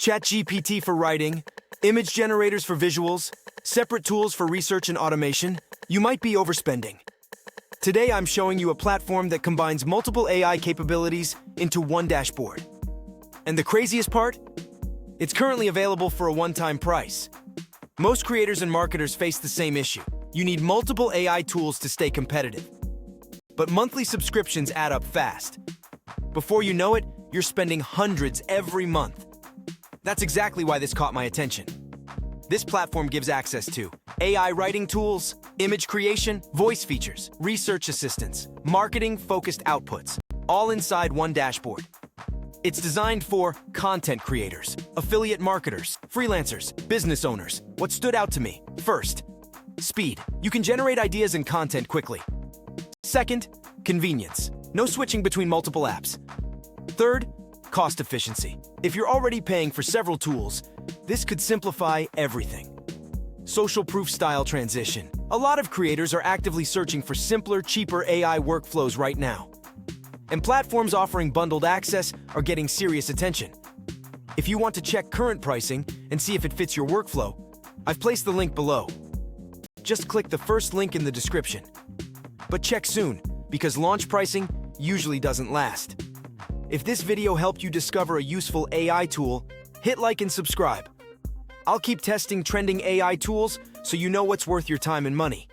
ChatGPT for writing, image generators for visuals, separate tools for research and automation, you might be overspending. Today I'm showing you a platform that combines multiple AI capabilities into one dashboard. And the craziest part? It's currently available for a one-time price. Most creators and marketers face the same issue. You need multiple AI tools to stay competitive. But monthly subscriptions add up fast. Before you know it, you're spending hundreds every month. That's exactly why this caught my attention. This platform gives access to AI writing tools, image creation, voice features, research assistance, marketing-focused outputs, all inside one dashboard. It's designed for content creators, affiliate marketers, freelancers, business owners. What stood out to me? First, speed. You can generate ideas and content quickly. Second, convenience. No switching between multiple apps. Third, cost efficiency. If you're already paying for several tools, this could simplify everything. Social proof style transition. A lot of creators are actively searching for simpler, cheaper AI workflows right now. And platforms offering bundled access are getting serious attention. If you want to check current pricing and see if it fits your workflow, I've placed the link below. Just click the first link in the description. But check soon, because launch pricing usually doesn't last. If this video helped you discover a useful AI tool, hit like and subscribe. I'll keep testing trending AI tools so you know what's worth your time and money.